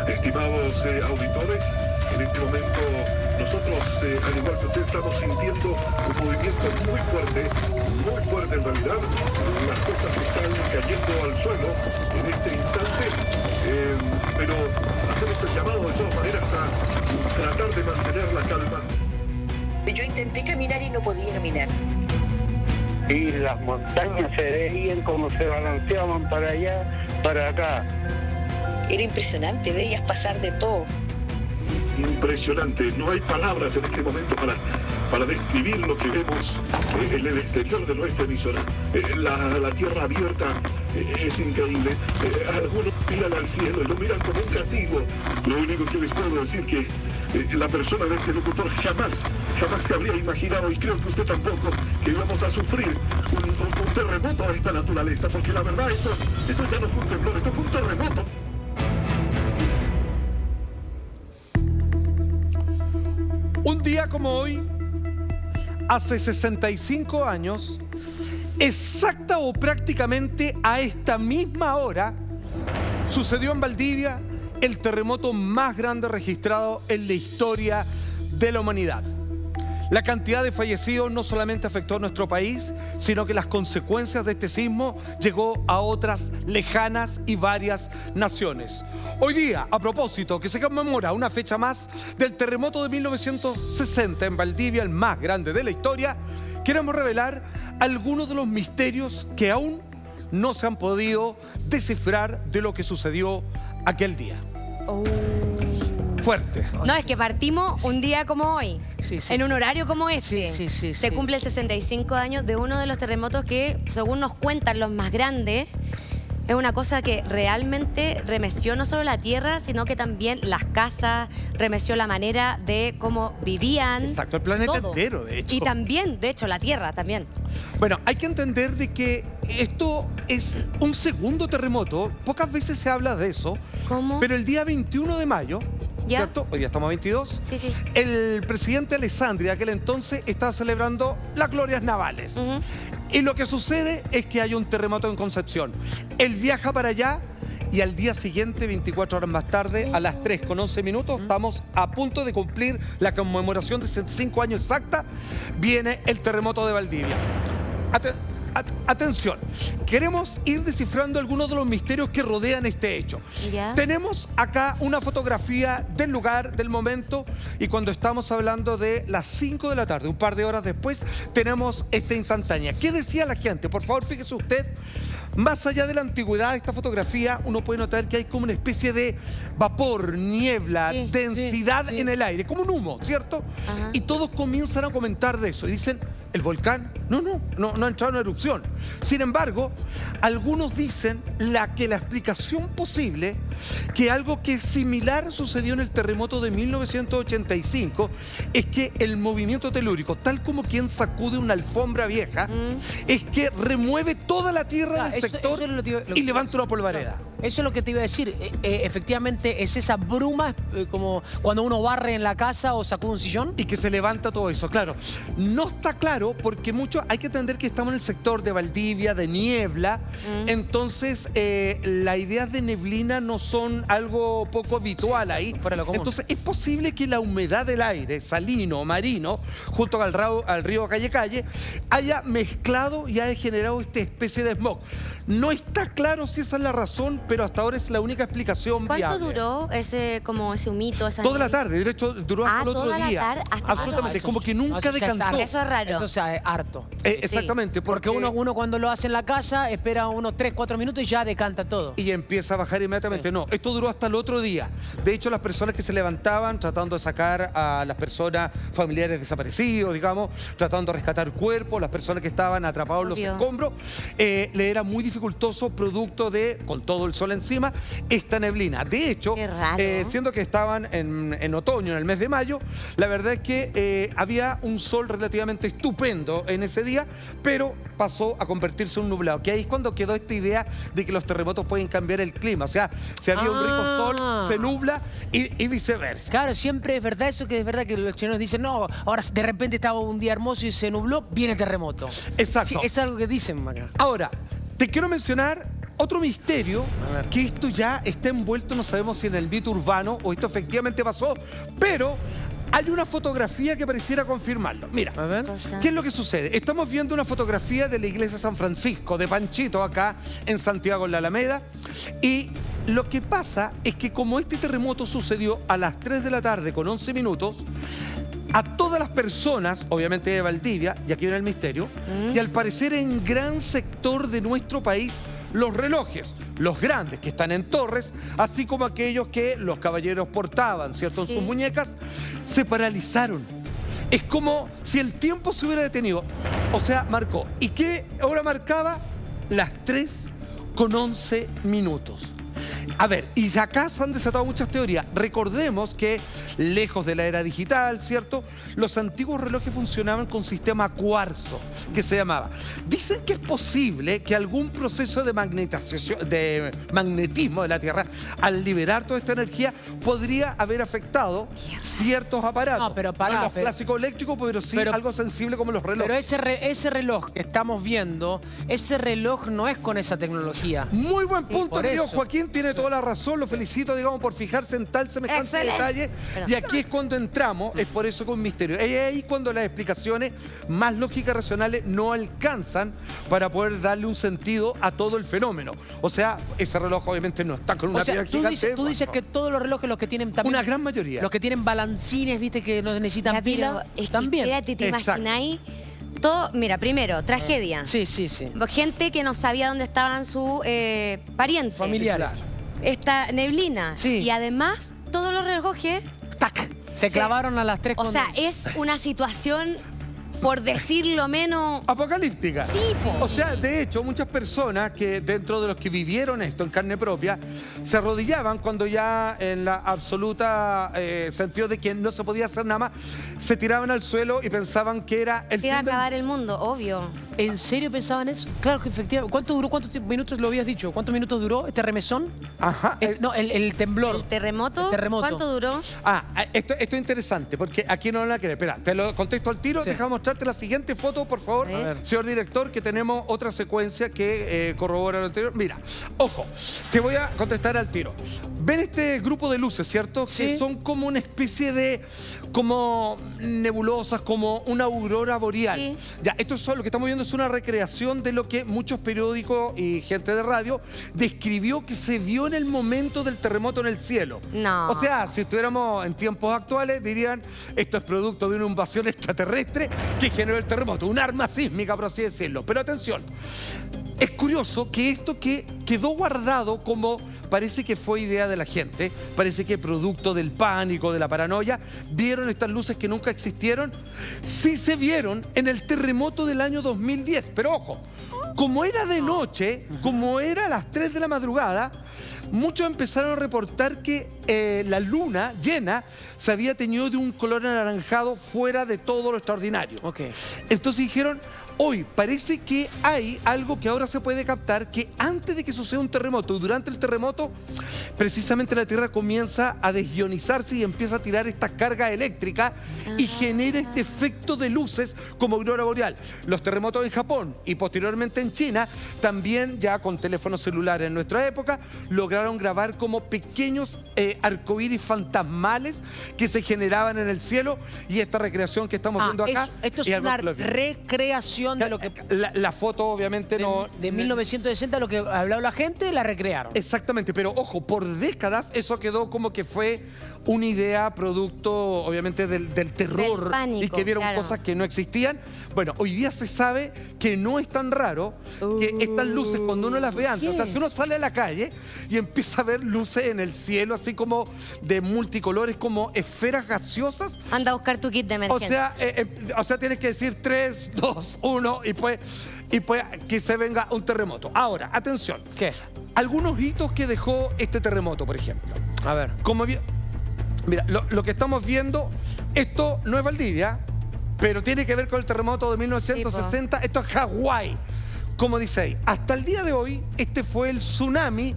Estimados auditores, en este momento nosotros, al igual que usted, estamos sintiendo un movimiento muy fuerte en realidad. Las cosas están cayendo al suelo en este instante, pero hacemos el llamado de todas maneras a tratar de mantener la calma. Yo intenté caminar y no podía caminar. Y las montañas se veían como se balanceaban para allá, para acá. Era impresionante, veías pasar de todo. Impresionante, no hay palabras en este momento para describir lo que vemos en el exterior de nuestra emisora. La tierra abierta es increíble. Algunos miran al cielo y lo miran como un castigo. Lo único que les puedo decir que la persona de este locutor jamás se habría imaginado, y creo que usted tampoco, que íbamos a sufrir un terremoto de esta naturaleza, porque la verdad esto ya no fue un temblor, esto fue un terremoto. Un día como hoy, hace 65 años, exacta o prácticamente a esta misma hora, sucedió en Valdivia el terremoto más grande registrado en la historia de la humanidad. La cantidad de fallecidos no solamente afectó a nuestro país, sino que las consecuencias de este sismo llegó a otras lejanas y varias naciones. Hoy día, a propósito, que se conmemora una fecha más del terremoto de 1960 en Valdivia, el más grande de la historia, queremos revelar algunos de los misterios que aún no se han podido descifrar de lo que sucedió aquel día. Fuerte. No, es que partimos un día como hoy, en un horario como este. Se cumple 65 años de uno de los terremotos que, según nos cuentan los más grandes, es una cosa que realmente remeció no solo la tierra, sino que también las casas, remeció la manera de cómo vivían. Exacto, el planeta todo. entero, de hecho. Y también, de hecho, la tierra también. Bueno, hay que entender de que esto es un segundo terremoto. Pocas veces se habla de eso. ¿Cómo? Pero el día 21 de mayo, ¿ya? ¿cierto? Hoy día estamos a 22. Sí. El presidente Alessandri, aquel entonces, estaba celebrando las glorias navales. Y lo que sucede es que hay un terremoto en Concepción. Él viaja para allá y al día siguiente, 24 horas más tarde, a las 3:11, estamos a punto de cumplir la conmemoración de 65 años exacta, viene el terremoto de Valdivia. Atención, queremos ir descifrando algunos de los misterios que rodean este hecho. ¿Ya? Tenemos acá una fotografía del lugar, del momento, y cuando estamos hablando de las 5 de la tarde, un par de horas después, tenemos esta instantánea. ¿Qué decía la gente? Por favor, fíjese usted, más allá de la antigüedad de esta fotografía, uno puede notar que hay como una especie de vapor, niebla, densidad en el aire, como un humo, ¿cierto? Ajá. Y todos comienzan a comentar de eso y dicen, ¿el volcán? No ha entrado en erupción. Sin embargo, algunos dicen que la explicación posible, que algo que es similar sucedió en el terremoto de 1985, es que el movimiento telúrico, tal como quien sacude una alfombra vieja, es que remueve toda la tierra del sector y levanta una polvareda. Eso es lo que te iba a decir. Efectivamente, es esa bruma como cuando uno barre en la casa o sacude un sillón. Y que se levanta todo eso, claro. No está claro porque hay que entender que estamos en el sector de Valdivia, de niebla. Entonces, las ideas de neblina no son algo poco habitual ahí. Fuera de lo común. Entonces, es posible que la humedad del aire, salino, marino, junto al río Calle, haya mezclado y haya generado esta especie de smog. No está claro si esa es la razón, pero hasta ahora es la única explicación viable. ¿Cuánto duró ese humito? Toda la tarde, de hecho duró hasta el otro toda la día. tarde, hasta Absolutamente, como que nunca eso ya decantó. está. Eso es raro. Eso es harto. Exactamente, Porque uno cuando lo hace en la casa espera unos 3-4 minutos y ya decanta todo. Y empieza a bajar inmediatamente. No, esto duró hasta el otro día. De hecho, las personas que se levantaban tratando de sacar a las personas familiares desaparecidos, digamos, tratando de rescatar cuerpos, las personas que estaban atrapados en los escombros, le era muy dificultoso producto de, con todo el sol encima, esta neblina. De hecho, siendo que estaban en otoño, en el mes de mayo, la verdad es que había un sol relativamente estupendo en ese día, pero pasó a convertirse en un nublado, que ahí es cuando quedó esta idea de que los terremotos pueden cambiar el clima. O sea, si había un rico sol, se nubla y viceversa. Claro, siempre es verdad eso, que es verdad que los chilenos dicen, no, ahora de repente estaba un día hermoso y se nubló, viene terremoto. Exacto. Sí, es algo que dicen, Maca. Ahora, te quiero mencionar otro misterio, que esto ya está envuelto, no sabemos si en el mito urbano o esto efectivamente pasó, pero hay una fotografía que pareciera confirmarlo. Mira, A ver. ¿qué es lo que sucede? Estamos viendo una fotografía de la iglesia de San Francisco, de Panchito, acá en Santiago, en la Alameda, y lo que pasa es que como este terremoto sucedió a las 3 de la tarde con 11 minutos, a todas las personas, obviamente de Valdivia, y aquí viene el misterio, y al parecer en gran sector de nuestro país, los relojes, los grandes que están en torres, así como aquellos que los caballeros portaban, ¿cierto?, en sus muñecas, se paralizaron. Es como si el tiempo se hubiera detenido. O sea, marcó. ¿Y qué hora marcaba? Las 3:11 minutos. A ver, y acá se han desatado muchas teorías. Recordemos que, lejos de la era digital, ¿cierto?, los antiguos relojes funcionaban con sistema cuarzo, que se llamaba. Dicen que es posible que algún proceso de magnetismo de la Tierra, al liberar toda esta energía, podría haber afectado ciertos aparatos. No, pero pará, no los clásicos eléctricos, pero sí algo sensible como los relojes. Pero ese reloj que estamos viendo, ese reloj no es con esa tecnología. Muy buen punto, por querido eso. Joaquín, tiene toda la razón, lo felicito, digamos, por fijarse en tal semejante detalle. Y aquí es cuando entramos, es por eso con misterio. Es ahí cuando las explicaciones más lógicas, racionales, no alcanzan para poder darle un sentido a todo el fenómeno. O sea, ese reloj obviamente no está con una piedra gigante. Tú dices que todos los relojes, los que tienen también... Una gran mayoría. Los que tienen balancines, viste, que no necesitan pila, también. Espérate, ¿te imagináis? Todo, mira, primero, tragedia. Sí. Gente que no sabía dónde estaban sus parientes. Familiar. Esta neblina. Sí. Y además, todos los relojes... ¡Tac! Se clavaron a las 3:11. O sea, es una situación, por decirlo menos... apocalíptica. Sí, po. O sea, de hecho, muchas personas que dentro de los que vivieron esto en carne propia, se arrodillaban cuando ya en la absoluta sentido de que no se podía hacer nada más, se tiraban al suelo y pensaban que era el Iba a fin del... acabar el mundo, obvio. ¿En serio pensaban eso? Claro que efectivamente. ¿Cuánto duró? ¿Cuántos minutos lo habías dicho? ¿Cuántos minutos duró este remesón? Ajá. No, el temblor. ¿El terremoto? El terremoto. ¿Cuánto duró? Esto es interesante, porque aquí no la quiere. Espera, te lo contesto al tiro. Sí. Déjame mostrarte la siguiente foto, por favor. A ver. Señor director, que tenemos otra secuencia que corrobora lo anterior. Mira, ojo, te voy a contestar al tiro. ¿Ven este grupo de luces, cierto? Sí. Que son como una especie de... como nebulosas, como una aurora boreal. Sí. Ya, esto es lo que estamos viendo es una recreación de lo que muchos periódicos y gente de radio describió que se vio en el momento del terremoto en el cielo. No. O sea, si estuviéramos en tiempos actuales, dirían, esto es producto de una invasión extraterrestre que generó el terremoto, un arma sísmica, por así decirlo. Pero atención, es curioso que esto que quedó guardado como parece que fue idea de la gente, parece que producto del pánico, de la paranoia, vieron estas luces que nunca existieron, sí se vieron en el terremoto del año 2010. Pero ojo, como era de noche, como era a las 3 de la madrugada, muchos empezaron a reportar que la luna llena se había teñido de un color anaranjado fuera de todo lo extraordinario. Ok. Entonces dijeron, hoy parece que hay algo que ahora se puede captar, que antes de que suceda un terremoto y durante el terremoto, precisamente la Tierra comienza a desionizarse y empieza a tirar estas cargas eléctricas y genera este efecto de luces como aurora boreal. Los terremotos en Japón y posteriormente en China, también ya con teléfonos celulares en nuestra época, lograron grabar como pequeños arcoíris fantasmales que se generaban en el cielo, y esta recreación que estamos viendo acá... Esto es algo una que lo vimos. recreación de lo que... La foto obviamente no... De 1960, lo que hablaba la gente, la recrearon. Exactamente, pero ojo, por décadas eso quedó como que fue una idea producto obviamente del terror, Del pánico, y que vieron claro. cosas que no existían. Bueno, hoy día se sabe que no es tan raro que estas luces, cuando uno las ve antes, o sea, si uno sale a la calle y empieza a ver luces en el cielo así como de multicolores, como esferas gaseosas, Anda a buscar tu kit de emergencia. o sea, tienes que decir 3, 2, 1 y pues que se venga un terremoto. Ahora, atención. ¿Qué? Algunos hitos que dejó este terremoto, por ejemplo. A ver. Mira, lo que estamos viendo, esto no es Valdivia, pero tiene que ver con el terremoto de 1960. Esto es Hawái. Como dice ahí, hasta el día de hoy, este fue el tsunami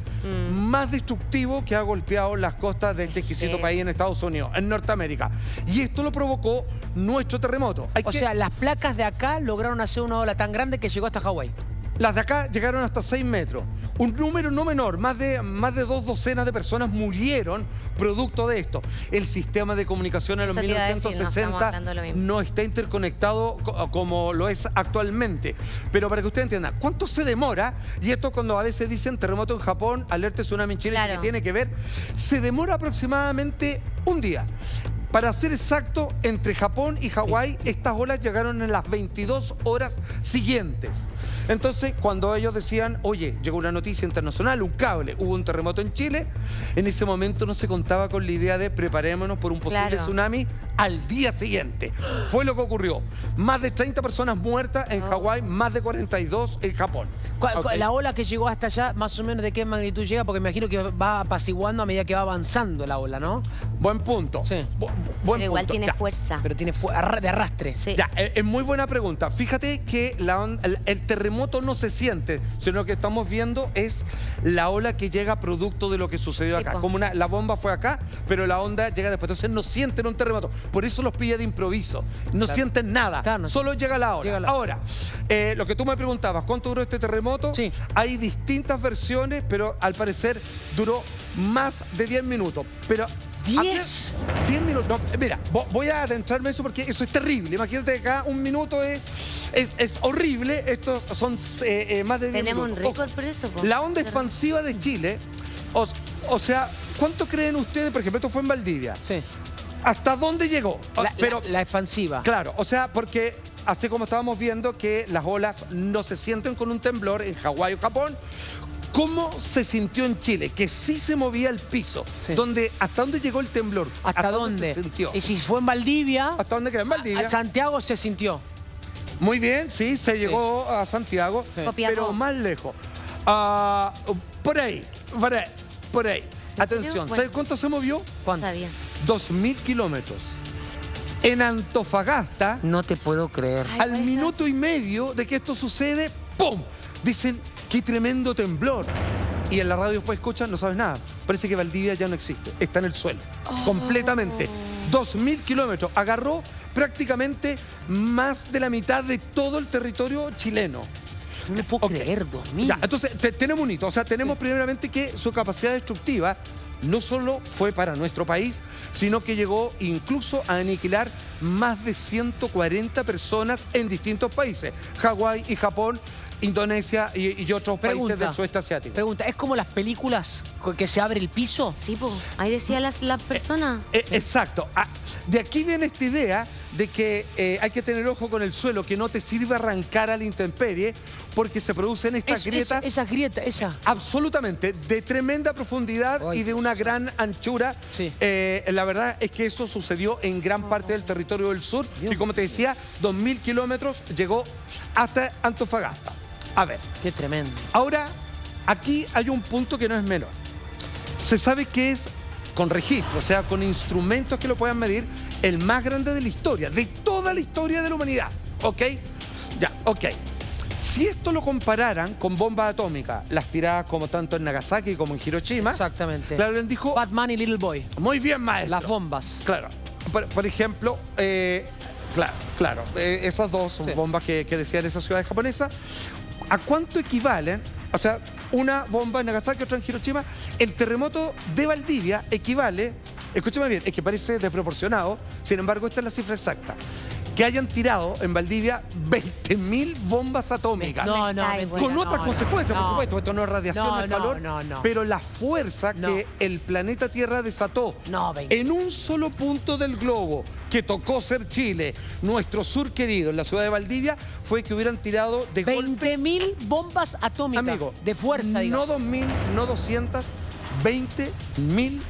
más destructivo que ha golpeado las costas de este exquisito país en Estados Unidos, en Norteamérica. Y esto lo provocó nuestro terremoto. O sea, las placas de acá lograron hacer una ola tan grande que llegó hasta Hawái. Las de acá llegaron hasta 6 metros. un número no menor, más de 2 docenas de personas murieron producto de esto. El sistema de comunicación en los Eso te iba a decir, no estamos 1960 hablando de lo mismo. no está interconectado como lo es actualmente. Pero para que usted entienda, ¿cuánto se demora? Y esto cuando a veces dicen terremoto en Japón, alerta tsunami en Chile, Claro. que tiene que ver, se demora aproximadamente un día. Para ser exacto, entre Japón y Hawái, estas olas llegaron en las 22 horas siguientes. Entonces, cuando ellos decían, oye, llegó una noticia internacional, un cable, hubo un terremoto en Chile, en ese momento no se contaba con la idea de preparémonos por un posible Claro. tsunami al día siguiente. Fue lo que ocurrió. Más de 30 personas muertas en Hawái, más de 42 en Japón. Ok. La ola que llegó hasta allá, más o menos de qué magnitud llega, porque me imagino que va apaciguando a medida que va avanzando la ola, ¿no? Buen punto. Sí. Buen Pero igual punto. tiene Ya. fuerza. Pero tiene de arrastre. Sí. Ya, es muy buena pregunta. Fíjate que el terremoto no se siente, sino que estamos viendo es la ola que llega producto de lo que sucedió Sí, acá. po. Como la bomba fue acá, pero la onda llega después. Entonces no sienten un terremoto. Por eso los pilla de improviso. No Claro. sienten nada. Claro, no. Solo llega la ola. Llega la- Ahora, lo que tú me preguntabas, ¿cuánto duró este terremoto? Sí. Hay distintas versiones, pero al parecer duró más de 10 minutos. Pero 10. 10 minutos. No, mira, voy a adentrarme en eso porque eso es terrible. Imagínate que acá un minuto es horrible. Estos son más de 10 Tenemos un minutos. récord por eso, po. La onda expansiva de Chile, o sea, ¿cuánto creen ustedes? Por ejemplo, esto fue en Valdivia. Sí. ¿Hasta dónde llegó? La expansiva. Claro, o sea, porque así como estábamos viendo que las olas no se sienten con un temblor en Hawái o Japón, ¿cómo se sintió en Chile? Que sí se movía el piso. Sí. ¿Hasta dónde llegó el temblor? ¿Hasta dónde? Se sintió? Y si fue en Valdivia, ¿Hasta dónde queda? En Valdivia. a Santiago se sintió. Muy bien, sí, se llegó a Santiago, Sí. Copiapó. pero más lejos. Por ahí. Atención, Bueno. ¿sabes cuánto se movió? ¿Cuánto? Sabía. 2.000 kilómetros. En Antofagasta, No te puedo creer. Ay, al pues, minuto y medio de que esto sucede, ¡pum! Dicen, ¡qué tremendo temblor! Y en la radio después escuchan, no sabes nada. Parece que Valdivia ya no existe, está en el suelo, completamente. 2.000 kilómetros. Agarró prácticamente más de la mitad de todo el territorio chileno. No le puedo Ok. creer, 2000. Ya, entonces tenemos un hito. O sea, tenemos primeramente que su capacidad destructiva no solo fue para nuestro país, sino que llegó incluso a aniquilar más de 140 personas en distintos países. Hawái y Japón, Indonesia y otros países del sudeste asiático. Pregunta, ¿es como las películas que se abre el piso? Sí, po. Ahí decía la persona. Exacto. De aquí viene esta idea de que hay que tener ojo con el suelo, que no te sirve arrancar a la intemperie, porque se producen estas grietas. Esa grieta, esa. Absolutamente, de tremenda profundidad Ay, y de una gran anchura. Sí. La verdad es que eso sucedió en gran parte del territorio del sur. Y como te decía, 2.000 kilómetros llegó hasta Antofagasta. A ver, Qué tremendo. ahora aquí hay un punto que no es menor. Se sabe que es con registro, o sea, con instrumentos que lo puedan medir, el más grande de la historia, de toda la historia de la humanidad. ¿Ok? Ya, ok. Si esto lo compararan con bombas atómicas, las tiradas como tanto en Nagasaki como en Hiroshima, Exactamente. claro, él dijo, Fat Man y Little Boy. muy bien, maestro. Las bombas. Claro. Por ejemplo, claro, esas dos son Sí. bombas que decían esas ciudades japonesas. ¿A cuánto equivalen? O sea, una bomba en Nagasaki, otra en Hiroshima. El terremoto de Valdivia equivale, escúchame bien, es que parece desproporcionado, sin embargo, esta es la cifra exacta. Que hayan tirado en Valdivia 20.000 bombas atómicas. No, Ay, mentira, Con no, otras no, consecuencias, por no. supuesto. Esto no es radiación, No, no es no, calor. no. Pero la fuerza No. que el planeta Tierra desató No, 20. en un solo punto del globo que tocó ser Chile, nuestro sur querido, en la ciudad de Valdivia, fue que hubieran tirado de golpe, 20.000 bombas atómicas. amigo, De fuerza, no digamos. 2.000, no 200, 20.000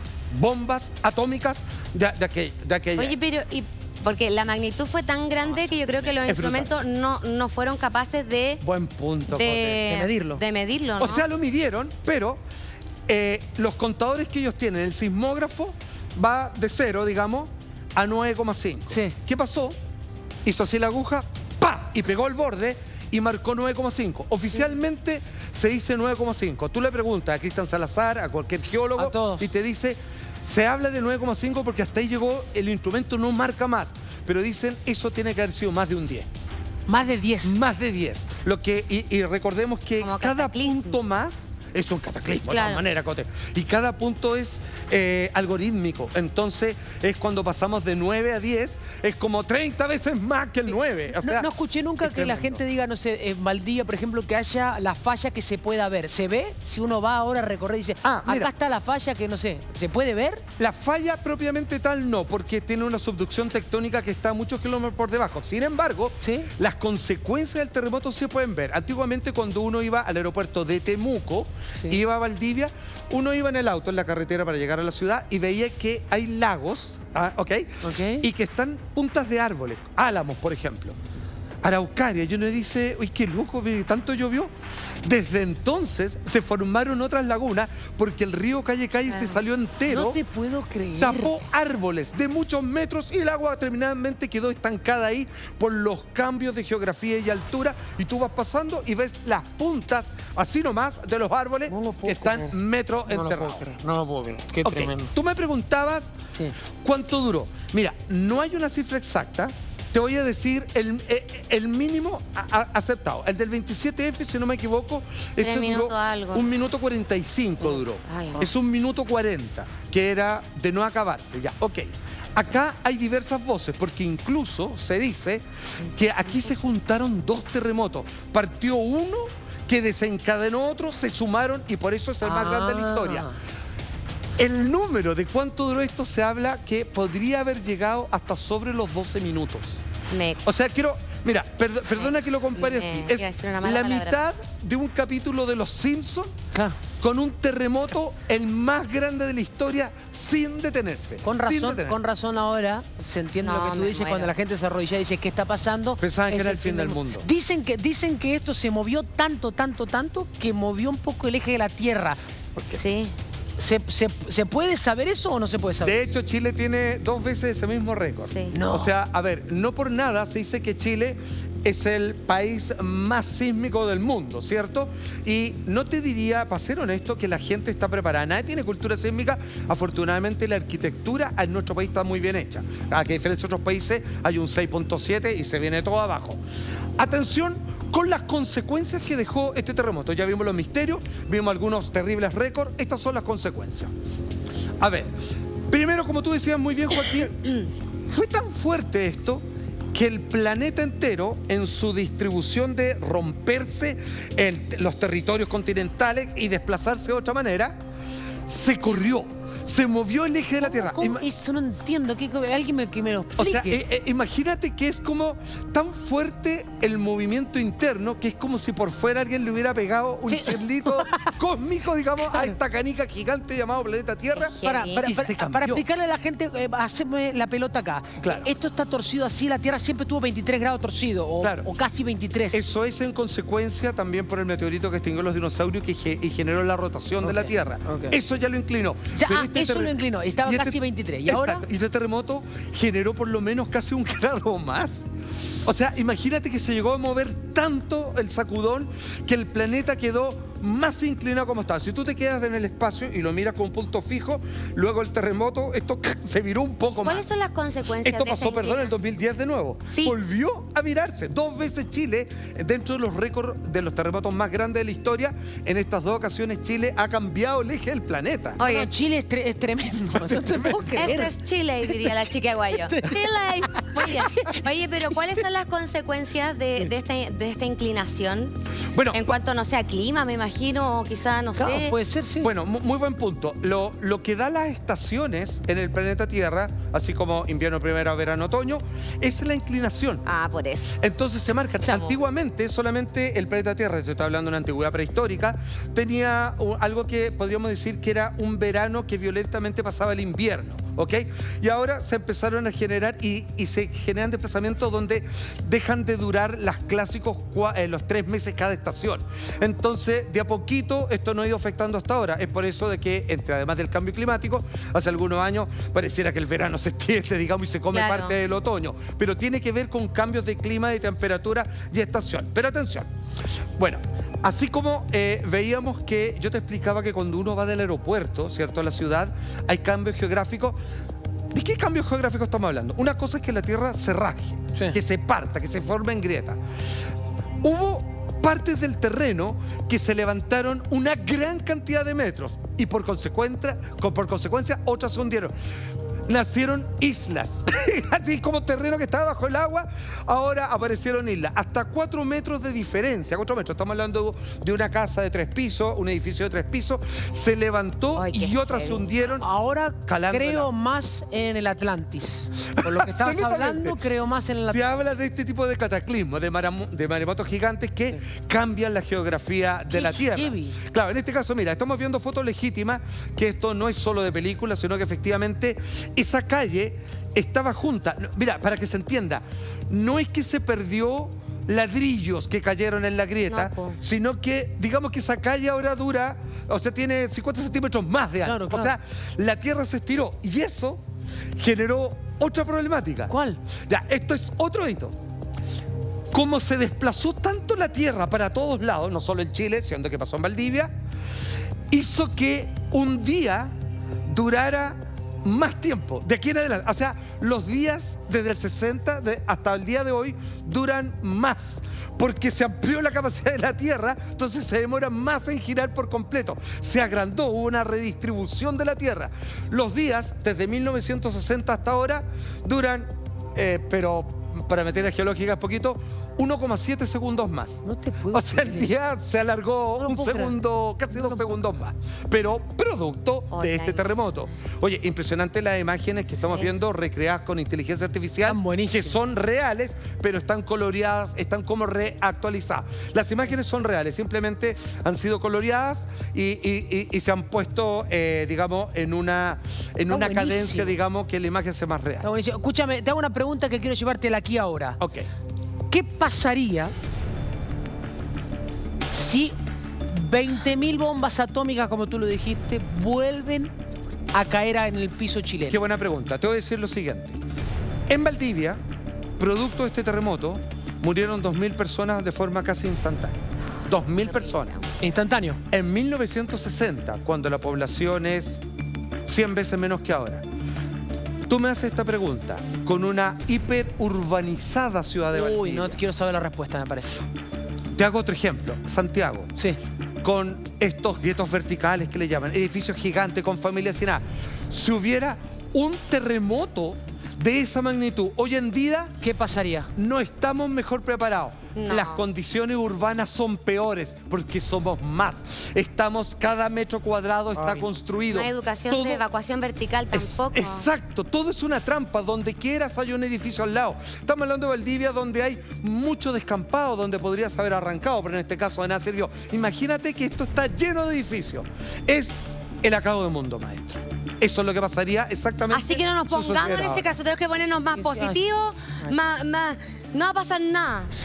bombas atómicas de aquella. Oye, pero porque la magnitud fue tan grande que yo creo que los Es brutal. instrumentos no fueron capaces de Buen punto, Cote. De medirlo. De medirlo, ¿no? O sea, lo midieron, pero los contadores que ellos tienen, el sismógrafo va de 0, digamos, a 9,5. Sí. ¿Qué pasó? Hizo así la aguja, ¡pa! Y pegó el borde y marcó 9,5. Oficialmente se dice 9,5. Tú le preguntas a Cristian Salazar, a cualquier geólogo, A todos. y te dice, se habla de 9,5 porque hasta ahí llegó, el instrumento no marca más. Pero dicen, eso tiene que haber sido más de un 10. Más de 10. Más de 10. Y recordemos que Como cada cataclismo. punto más es un cataclismo, Claro. de todas maneras, Cote. Y cada punto es algorítmico. Entonces, es cuando pasamos de 9 a 10, es como 30 veces más que el 9. O sea, no escuché nunca es que la tremendo. gente diga, no sé, en Valdivia, por ejemplo, que haya la falla que se pueda ver. ¿Se ve? Si uno va ahora a recorrer y dice, Mira. acá está la falla que no sé, ¿se puede ver? La falla propiamente tal no, porque tiene una subducción tectónica que está a muchos kilómetros por debajo. Sin embargo, ¿Sí? las consecuencias del terremoto se pueden ver. Antiguamente, cuando uno iba al aeropuerto de Temuco, Sí. iba a Valdivia, uno iba en el auto, en la carretera para llegar a la ciudad y veía que hay lagos, ¿ok? Y que están puntas de árboles, álamos, por ejemplo. Araucaria, y uno dice, uy, qué loco, tanto llovió. Desde entonces se formaron otras lagunas porque el río Calle se salió entero. No te puedo creer. Tapó árboles de muchos metros y el agua terminantemente quedó estancada ahí por los cambios de geografía y altura. Y tú vas pasando y ves las puntas, así nomás, de los árboles No lo puedo que están creer. metros No lo puedo enterrados. creer, no lo puedo creer. Qué Ok, tremendo. tú me preguntabas Sí. cuánto duró. Mira, no hay una cifra exacta. Te voy a decir el mínimo aceptado. El del 27F, si no me equivoco, ese duró minutos algo. 1 minuto 45 duró. Ay, no. Es 1 minuto 40, que era de no acabarse. Ya, ok. Acá hay diversas voces, porque incluso se dice que aquí se juntaron 2 terremotos. Partió uno que desencadenó otro, se sumaron y por eso es el más grande de la historia. El número de cuánto duró esto se habla que podría haber llegado hasta sobre los 12 minutos. O sea, mira, perdona que lo compare así. iba a decir una mala Es la palabra. mitad de un capítulo de Los Simpsons Claro. con un terremoto el más grande de la historia sin detenerse. Con razón ahora se entiende No, lo que tú me dices muero. cuando la gente se arrodilla y dice, ¿qué está pasando? Pensaban que Es era el fin del mundo. Dicen que esto se movió tanto, que movió un poco el eje de la Tierra. Sí. ¿Se puede saber eso o no se puede saber? De hecho, Chile tiene 2 veces ese mismo récord. Sí. No. O sea, a ver, no por nada se dice que Chile es el país más sísmico del mundo, ¿cierto? Y no te diría, para ser honesto, que la gente está preparada. Nadie tiene cultura sísmica. Afortunadamente, la arquitectura en nuestro país está muy bien hecha. A que diferencia de otros países, hay un 6.7 y se viene todo abajo. Atención con las consecuencias que dejó este terremoto. Ya vimos los misterios, vimos algunos terribles récords. Estas son las consecuencias. A ver, primero, como tú decías muy bien, Joaquín, fue tan fuerte esto que el planeta entero, en su distribución de romperse los territorios continentales y desplazarse de otra manera, se corrió, se movió el eje de la Tierra. ¿Cómo? Eso no entiendo. Alguien que me lo O sea, explique. imagínate que es como tan fuerte el movimiento interno que es como si por fuera alguien le hubiera pegado un Sí. chirlito cósmico, digamos, a esta canica gigante llamado planeta Tierra. Es Para y se cambió. explicarle a la gente, hacerme la pelota acá. Claro. Esto está torcido así, la Tierra siempre tuvo 23 grados torcido, Claro. o casi 23. Eso es en consecuencia también por el meteorito que extinguió los dinosaurios y generó la rotación de la Ok, Tierra. ok. Eso ya lo inclinó. Ya, Pero eso lo inclinó, estaba casi 23. ¿Y ahora? Exacto, y este terremoto generó por lo menos casi 1 grado más. O sea, imagínate que se llegó a mover tanto el sacudón que el planeta quedó más inclinado como estaba. Si tú te quedas en el espacio y lo miras con un punto fijo, luego el terremoto, esto se viró un poco más. ¿Cuáles son las consecuencias Esto de esa pasó, perdón, en el inclinación? 2010 de nuevo. Sí. Volvió a virarse. 2 veces Chile, dentro de los récords de los terremotos más grandes de la historia, en estas 2 ocasiones Chile ha cambiado el eje del planeta. Oye, No, Chile es tremendo. No te puedo creer. ese es Chile, diría la chica guayo. Chile. Muy bien. Oye, pero ¿cuáles son las consecuencias de esta inclinación? Bueno, En cuanto, no sé, a clima, me imagino, o quizá, no Claro, sé. puede ser, sí. Bueno, muy buen punto. Lo que da las estaciones en el planeta Tierra, así como invierno, primavera, verano, otoño, es la inclinación. Ah, por eso. Entonces se marcan. Estamos. Antiguamente, solamente el planeta Tierra, yo estoy hablando de una antigüedad prehistórica, tenía algo que podríamos decir que era un verano que violentamente pasaba el invierno. ¿Ok? Y ahora se empezaron a generar y se generan desplazamientos donde dejan de durar los clásicos los 3 meses cada estación. Entonces, de a poquito, esto no ha ido afectando hasta ahora. Es por eso de que, además del cambio climático, hace algunos años pareciera que el verano se extiende, digamos, y se come Claro. parte del otoño. Pero tiene que ver con cambios de clima, de temperatura y estación. Pero atención. Bueno, así como veíamos que yo te explicaba que cuando uno va del aeropuerto, ¿cierto?, a la ciudad, hay cambios geográficos. ¿De qué cambios geográficos estamos hablando? Una cosa es que la Tierra se raje, Sí. que se parta, que se forme en grieta. Hubo partes del terreno que se levantaron una gran cantidad de metros y por consecuencia otras se hundieron. Nacieron islas, así como terreno que estaba bajo el agua, ahora aparecieron islas, hasta 4 metros de diferencia, 4 metros, estamos hablando de una casa de 3 pisos, un edificio de 3 pisos, se levantó y otras se hundieron. Ahora calando creo más en el Atlantis. Por lo que estabas hablando, creo más en el Atlantis. Se habla de este tipo de cataclismos, de maremotos gigantes que cambian la geografía de la Tierra. Heavy. Claro, en este caso, mira, estamos viendo fotos legítimas, que esto no es solo de películas, sino que efectivamente esa calle estaba junta. Mira, para que se entienda, no es que se perdió ladrillos que cayeron en la grieta, sino que, digamos que esa calle ahora dura, o sea, tiene 50 centímetros más de alto. Claro. O sea, la tierra se estiró y eso generó otra problemática. ¿Cuál? Ya, esto es otro hito. Como se desplazó tanto la tierra para todos lados, no solo en Chile, siendo que pasó en Valdivia, hizo que un día durara más tiempo, de aquí en adelante. O sea, los días desde el 60 hasta el día de hoy duran más, porque se amplió la capacidad de la Tierra, entonces se demora más en girar por completo. Se agrandó, hubo una redistribución de la Tierra. Los días, desde 1960 hasta ahora, duran, pero para materia geológica un poquito, 1,7 segundos más. No te puedo O sea, el día se alargó un segundo, casi 2 segundos más. Pero producto de este terremoto. Oye, impresionante las imágenes que estamos viendo recreadas con inteligencia artificial, que son reales, pero están coloreadas, están como reactualizadas. Las imágenes son reales, simplemente han sido coloreadas y se han puesto, digamos, en una cadencia, digamos, que la imagen sea más real. Está buenísimo. Escúchame, te hago una pregunta que quiero llevártela aquí ahora. Ok. ¿Qué pasaría si 20.000 bombas atómicas, como tú lo dijiste, vuelven a caer en el piso chileno? Qué buena pregunta. Te voy a decir lo siguiente. En Valdivia, producto de este terremoto, murieron 2.000 personas de forma casi instantánea. 2.000 personas. Instantáneo. En 1960, cuando la población es 100 veces menos que ahora, tú me haces esta pregunta con una hiperurbanizada ciudad de Valdivia. Uy, no quiero saber la respuesta, me parece. Te hago otro ejemplo. Santiago. Sí. Con estos guetos verticales que le llaman, edificios gigantes con familias sin nada. Si hubiera un terremoto de esa magnitud, hoy en día, ¿qué pasaría? No estamos mejor preparados. No. Las condiciones urbanas son peores porque somos más. Cada metro cuadrado está construido. No hay educación de evacuación vertical tampoco. Exacto, todo es una trampa. Donde quieras hay un edificio al lado. Estamos hablando de Valdivia, donde hay mucho descampado, donde podrías haber arrancado, pero en este caso de nada sirvió. Imagínate que esto está lleno de edificios. Es el acabo del mundo, maestro. Eso es lo que pasaría exactamente. Así que no nos pongamos en ese caso, tenemos que ponernos más positivos, no va a pasar nada.